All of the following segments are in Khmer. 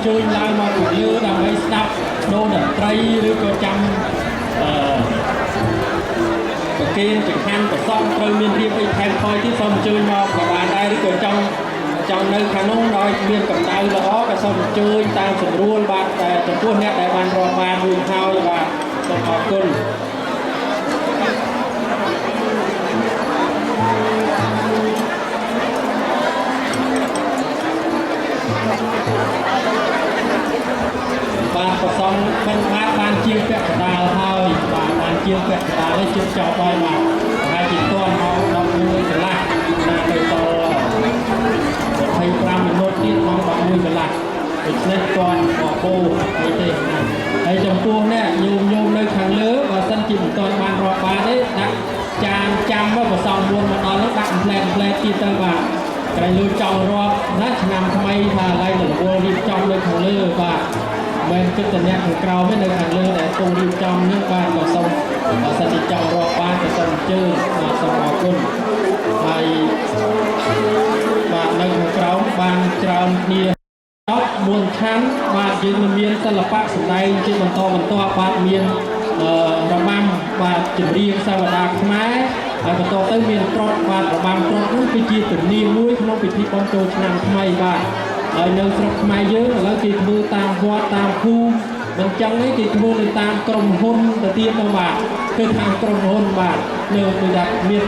chơi lao mà cũng như là mấy đắp đô đẩn tâyឬក៏ចាំប្រគេនចង្ហាន់ប្រសងត្រូវមានរៀបអីថែមថយទៀតសូមអញ្ជើញមកក៏បានដែរឬក៏ចង់នៅខាងនោះដោយមានកម្ដៅល្អក៏សូមអញ្ជើញតាមស្រួលបាទតែចំពោះអ្នកដែលបានរាប់បានរួចហើយបាទសូមអរគុណបាទប្រសងបានជាងពាក់កណ្ដាលហើយបាទបានជាងពាក់កណ្ដាលនេះជិតចប់ហើយបាទហើយជាតន់មក11កន្លះណាទៅដល់25មីនិតទៀតមក11កន្លះដូច្នេះគាត់បបោអីទេហើយចំពោះនេះញោមនៅខាងលើបើសិនជាមិនទាន់បានរាប់បានទេដាក់ចានចាំមកប្រសង4មកដល់នោះដាក់ផ្លែទៀតទៅបាទក្រៃលើចង់រាប់ណាឆ្នាំថ្មីថាឡើយរវល់រៀបចំនៅខាងលើបាទមិនគិតតែអ្នកខាងក្រោមទេនៅខាងលើដែលគង់រៀបចំនេះបាទក៏សូមបើសិនជាចង់រាប់បានក៏សូមអញ្ជើញបាទសូមអរគុណហើយបាទនៅខាងក្រោមបានច្រើនគ្នាមួនឆាន់បាទយើងមានសិល្បៈសម្ដែងជាបន្តបាទមានរបាំបាទចម្រៀងសាវតាខ្មែរហើយបន្តទៅមានត្រុដិបាទរបាំត្រុដិនោះគឺជាទំនៀមមួយក្នុងពិធីបុណ្យចូលឆ្នាំថ្មីបាទហើយនៅស្រុកខ្មែរយើងឥឡូវគេធ្វើតាមវត្តតាមភូមិមិនចឹងទេគេធ្វើនៅតាមក្រុមហ៊ុនទៅទៀតទៅបាទគឺតាមក្រុមហ៊ុនបាទនៅគឺថាមាន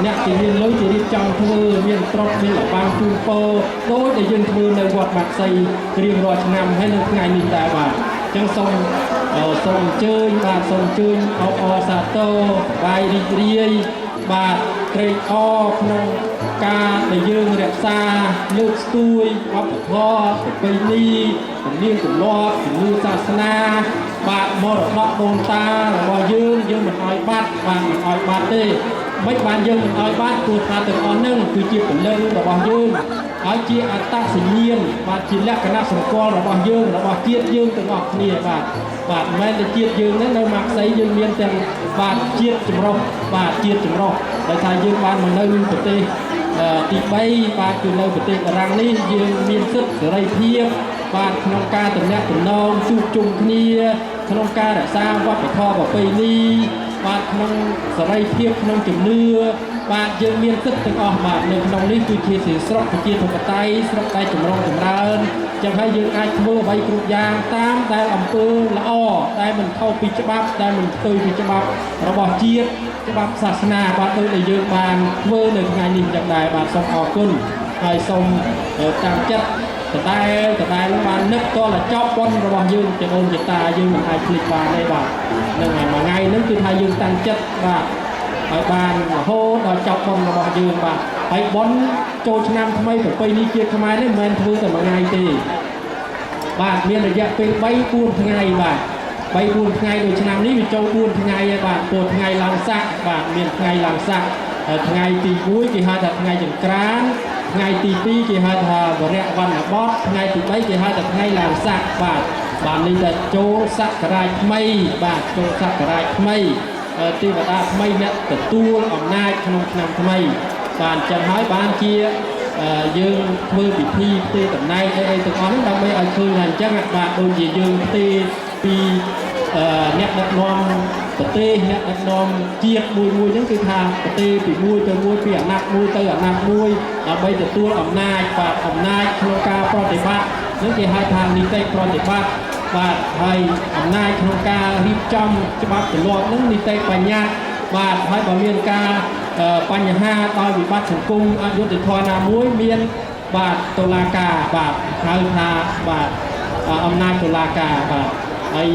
អ្នកជាមានលុយជារៀបចំធ្វើមានត្រុដិមានរបាំជូនពរដោយដែលយើងធ្វើនៅវត្តបាត់សីរៀងរាល់ឆ្នាំហើយនៅថ្ងៃនេះដែរបាទចឹងសូមអញ្ជើញបាទសូមអញ្ជើញអបអរសាទរបាយរីករាយបាទត្រេកអរក្នុងការដែលយើងរក្សាលើកស្ទួយវប្បធម៌ប្រពៃណីទំនៀមទម្លាប់ជំនឿសាសនាបាទមរតកដូនតារបស់យើងមិនឲ្យបាត់បាទមិនឲ្យបាត់ទេមិនបានយើងមិនឲ្យបាត់ព្រោះថាទាំងអស់ហ្នឹងគឺជាពលិនរបស់យើងហើយជាអត្តសញ្ញាណបាទជាលក្ខណៈសម្គាល់របស់យើងរបស់ជាតិយើងទាំងអស់គ្នាបាទមិនមែនតែជាតិយើងហ្នឹងនៅមកស្អីយើងមានទាំងបាទជាតិចម្រុះបាទជាតិចម្រុះដោយថាយើងបានមកនៅប្រទេសទី3បាទគឺនៅប្រទេសបារាំងនេះយើងមានសិទ្ធិសេរីភាពបាទក្នុងការទំនាក់ទំនងជួបជុំគ្នាក្នុងការរក្សាវប្បធម៌ប្រពៃណីបាទក្នុងសេរីភាពក្នុងជំនឿបាទយើងមានសិទ្ធិទាំងអស់បាទនៅក្នុងនេះគឺជាស្រុកប្រជាធិបតេយ្យស្រុកតែចម្រុងចម្រើនចឹងហើយយើងអាចធ្វើអ្វីគ្រប់យ៉ាងតាមដែលអំពើល្អដែលមិនខុសពីច្បាប់ដែលមិនផ្ទុយពីច្បាប់របស់ជាតិច្បាប់សាសនាបាទដូចដែលយើងបានធ្វើនៅថ្ងៃនេះចឹងដែរបាទសូមអរគុណហើយសូមតាមចិត្តតដែលបាននឹកតលចប់បុណ្យរបស់យើងជាអូនជាតាយើងមិនអាចភ្លេចបានទេបាទនឹងមួយថ្ងៃហ្នឹងគឺថាយើងតាំងចិត្តបាទហើយបានរហូតដល់ចប់បុណ្យរបស់យើងបាទហើយបុណ្យចូលឆ្នាំថ្មីប្រពៃណីជាតិខ្មែរនេះមិនមែនធ្វើតែមួយថ្ងៃទេបាទមានរយៈពេល3-4ថ្ងៃបាទ3-4ថ្ងៃដូចឆ្នាំនេះវាចូល4ថ្ងៃហើយបាទពោលថ្ងៃឡើងស័កបាទមានថ្ងៃឡើងស័កថ្ងៃទី1គេហៅថាថ្ងៃចង្ក្រានថ្ងៃទី2គេហៅថាវរៈវណ្ណបតថ្ងៃទី3គេហៅថាថ្ងៃឡើងស័កបាទនេះតែចូលសក្ការថ្មីបាទចូលសក្ការថ្មីទេវតាថ្មីអ្នកទទួលអំណាចក្នុងឆ្នាំថ្មីបាទចឹងហើយបានជាយើងធ្វើពិធីផ្ទេរតំណែងអីទាំងអស់នេះដើម្បីឲ្យឃើញថាអញ្ចឹងបាទដូចជាយើងផ្ទេរពីអ្នកដឹកនាំប្រទេសអ្នកដឹកនាំជាតិមួយហ្នឹងគឺថាប្រទេសពីមួយទៅមួយពីអាណត្តិមួយទៅអាណត្តិមួយដើម្បីទទួលអំណាចបាទអំណាចក្នុងការប្រតិបត្តិនឹងគេហៅថានីតិប្រតិបត្តិបាទហើយអំណាចក្នុងការរៀបចំច្បាប់ទម្លាប់នឹងនីតិបញ្ញត្តិបាទហើយបើមានការបញ្ហាដោយវិបត្តិសង្គមអយុត្តិធម៌ណាមួយមានបាទតុលាការបាទហៅថាបាទអំណាចតុលាការបាទហើយ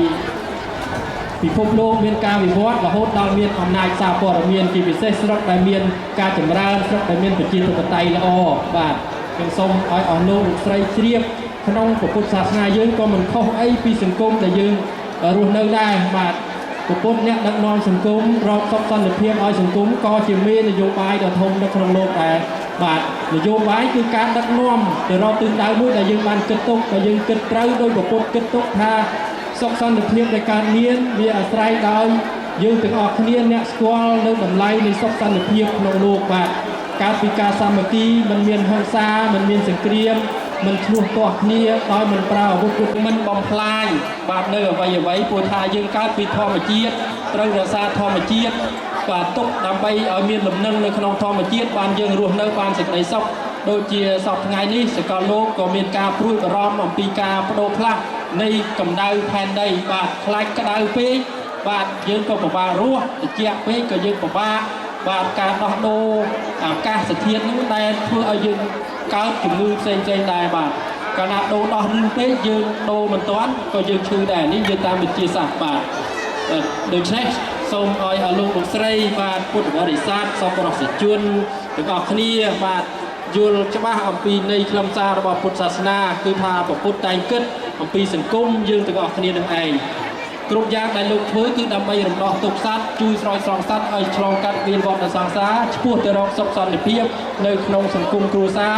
ពិភពលោកមានការវិវត្តរហូតដល់មានអំណាចសារព័ត៌មានជាពិសេសស្រុកដែលមានការចម្រើនស្រុកដែលមានប្រជាធិបតេយ្យល្អបាទខ្ញុំសូមឲ្យអស់លោកលោកស្រីជ្រាបក្នុងពុទ្ធសាសនាយើងក៏មិនខុសអីពីសង្គមដែលយើងរស់នៅដែរបាទពុទ្ធអ្នកដឹកនាំសង្គមរកសុខសន្តិភាពឲ្យសង្គមក៏ជាមេនយោបាយដ៏ធំនៅក្នុងលោកដែរបាទនយោបាយគឺការដឹកនាំទៅរកទិសដៅមួយដែលយើងបានគិតទុកដែលយើងគិតត្រូវដោយពុទ្ធគិតទុកថាសុខសន្តិភាពដែលកើតមានវាអាស្រ័យដោយយើងទាំងអស់គ្នាអ្នកស្គាល់នៅតម្លៃនៃសុខសន្តិភាពក្នុងលោកបាទកើតពីការសាមគ្គីមិនមានហិង្សាមិនមានសង្គ្រាម มันช่วยตัวนี้ตอนมันเปล่าบุกมันบอมพลายบาดเนื้อไว้ไว้ปวดทายังการปิดทอมาเจี๊ยดตรังราซาทอมาเจี๊ยดบาดตุกนำไปเอาเมียนลำนึงในขนมทอมาเจี๊ยดบานยังรวมเนื้อบานสิกในซอกโดยเจียสอบไงนี้สกอโลกก็มีการปลุกร้อมปีกาโดพลักในกำไดแผ่นใดบาดคลายกระดาษปีบาดยืนก็บอกว่ารั่วเจี๊ยบปีก็ยืนบอกว่าบาดการดอกโดการเสถียรนั้นได้เพื่อเอายืนการจุ่มมือเซ็งใจได้บาดขณะโดดอกนึงปียืนโดมันต้อนก็ยืนชื่อได้นี่ยืนตามเป็นจีสับบาดโดยเช่นส่งออยลูกบุษรีบาดพุทธบริษัทสอบปรสิจุนถึงออกคณีบาดยูลจะมาอัมปีในคลำซาระบอบพุทธศาสนาคือพาปกพุทธใจกึศอัมปีสังคมยืนถึงออกคณีนั่นเองกรุ๊ปยากได้ลูกเพื่อคือดำไปรำดอกตกซัดจุยสอยสองซัดไอชลองกัดเวียนบอลสังสาพูดแต่รอกซับซ้อนในเพียบในขนมสังคมครูซา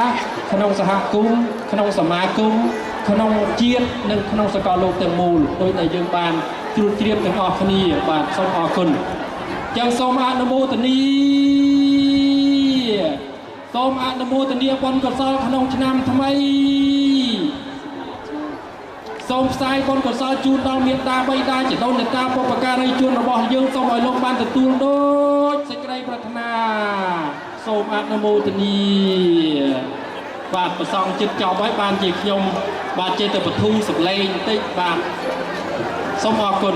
ขนมสหกุมขนมสมากุมขนมเจี๊ยบในขนมสกอโลกเต็มมูลโดยในยืนบานจุดเตรียมถึงออกคณีบาดส้มออกคนยังสมานโมตนีส้มอนุโมทนีบนกศลขนมชนามทำไมส้มสายบนกศลจูนดาวเมียตาใบได้จะต้องเนตาปปการในจูนระบอบยืงส้มอ่อยลงบานตะตูนโดยสิ่งใดปรารถนาส้มอนุโมทนีบาดประสองจิตเจ้าไว้บานจีขยมบาดเจตประทูสุดเลงติบาดส้มออกคน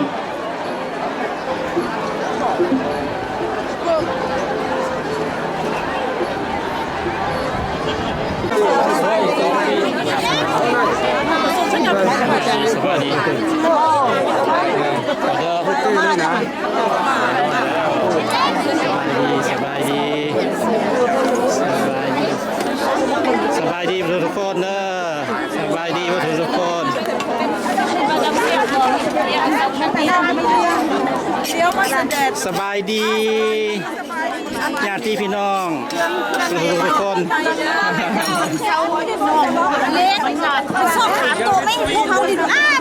สวัสดีสบายดีทุกคนเนอะสบายดีทุกคนสบายดีญาติพี่น้องทุกคนเล็กชอบถามตัวไม่พวกเขาดิ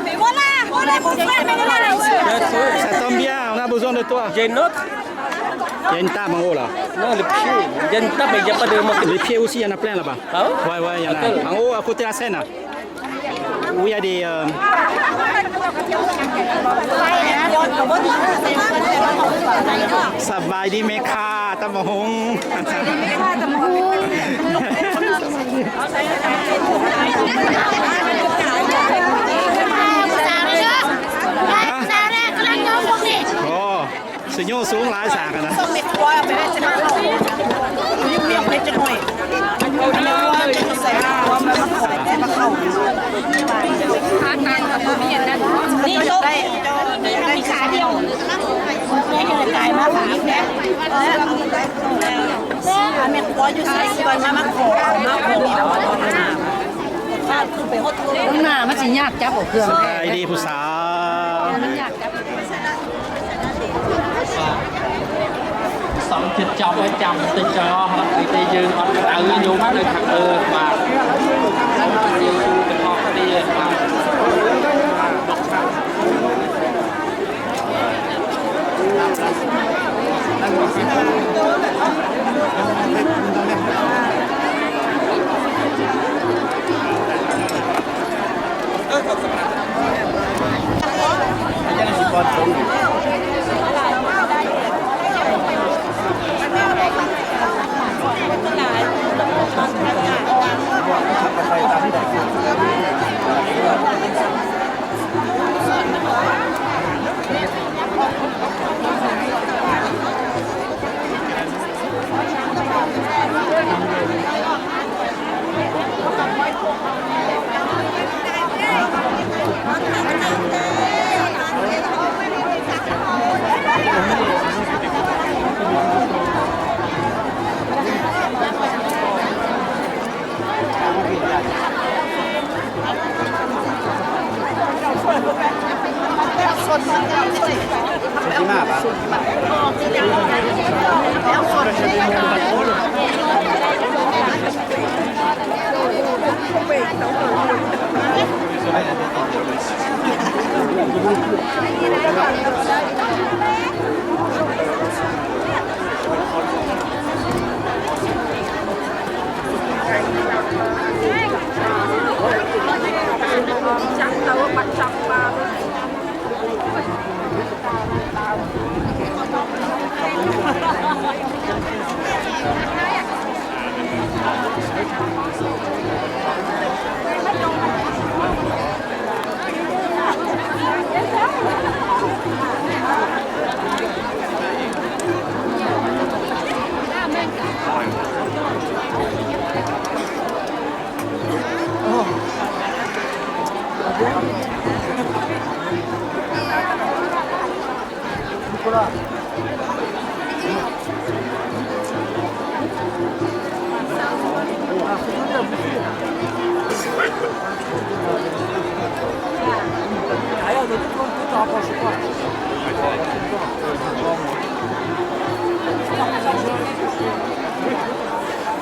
ไม่ว่าล่ะอะไรพวกแฟนไม่ได้อะไรÇa tombe bien, on a besoin de toi. Il y a une autre? Il y a une table en haut là. Non, le pied. Il y a une table, mais il n'y a pas de moquette. Les pieds aussi, il y en a plein là-bas. Ah ouais? Ouais, il y en a. En haut, à côté de la scène. Là. Où il y a des. สบายดีไหมคะตะมหงโอ้สุญญสูงหลายสากันนะนี่โต๊ะมีขาเดียวเนี่ยอยู่ในกายมาขาเนี่ยแม่ขออยู่ใส่สบายมาขอมาขอมีแบบว่าถ้าคือไปฮอตตัวหน้ามันสิยากจับเครื่อง สบายดีผู้สาวสองจิตจำไว้จำติดจอตียืนมันเอาอยู่มาเลยขังมายืนเป็นออกคดีมา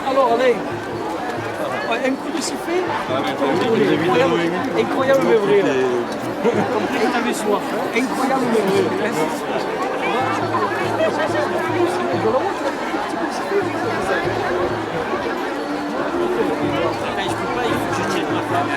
Alors, allez. Un coup de sifflet. Incroyable mais vrai. Comme tu avais soif. Incroyable mais vrai. Je peux pas, il faut que je tienne ma femme.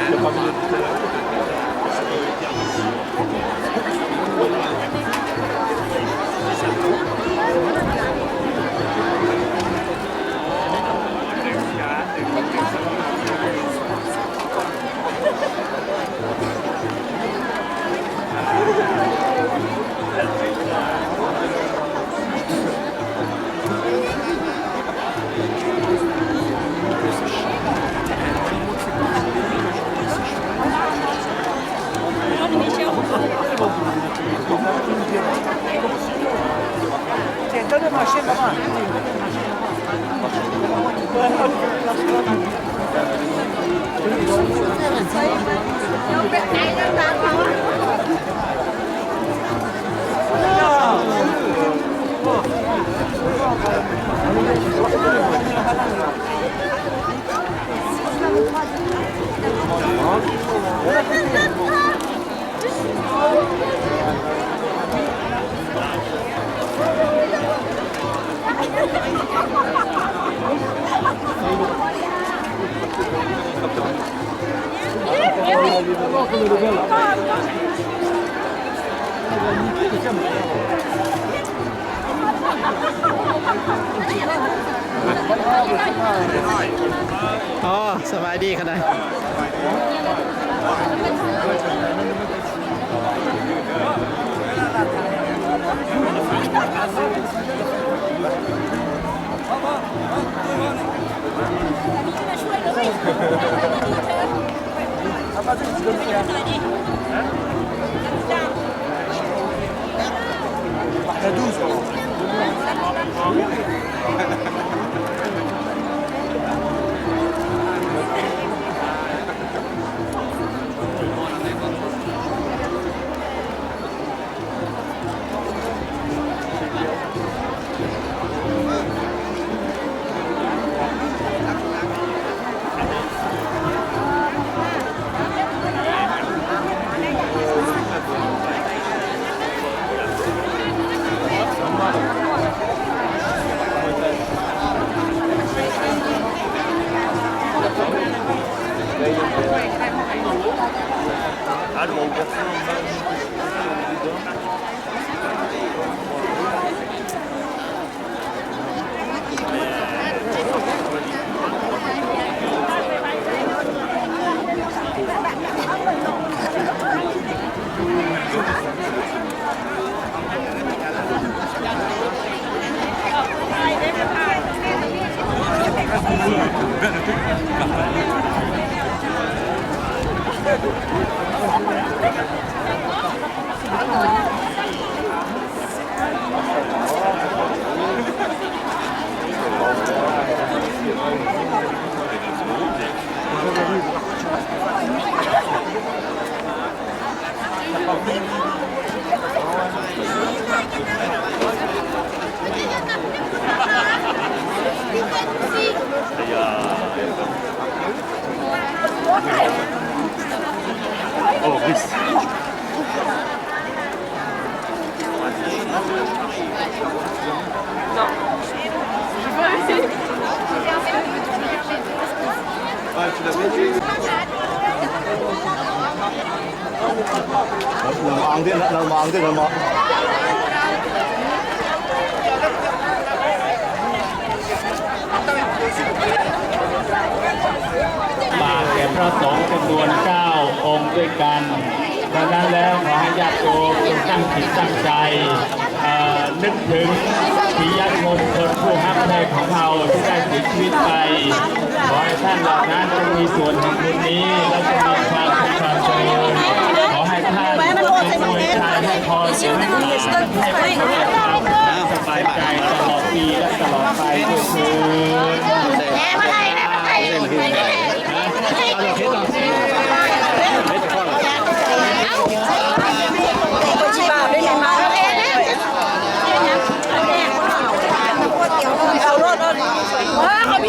อ๋อสบายดีขนาดมาแก่พระสงฆ์จำนวน9 องค์ด้วยกันดังนั้นแล้วขอให้ญาติโยมตั้งจิตตั้งใจนึกถึงปิยมงคลผู้ฮักแท้ของเราที่ได้เสียชีวิตไปขอให้ท่านเหล่านั้นจงมีส่วนแห่งบุญนี้และจะมีความสุขความเจริญ ทุกคืน แม่มาไทยมาไทย เอาดอกเพชรต่อเพชรข้อหรอ คนชิบาได้ยังมาเอารถ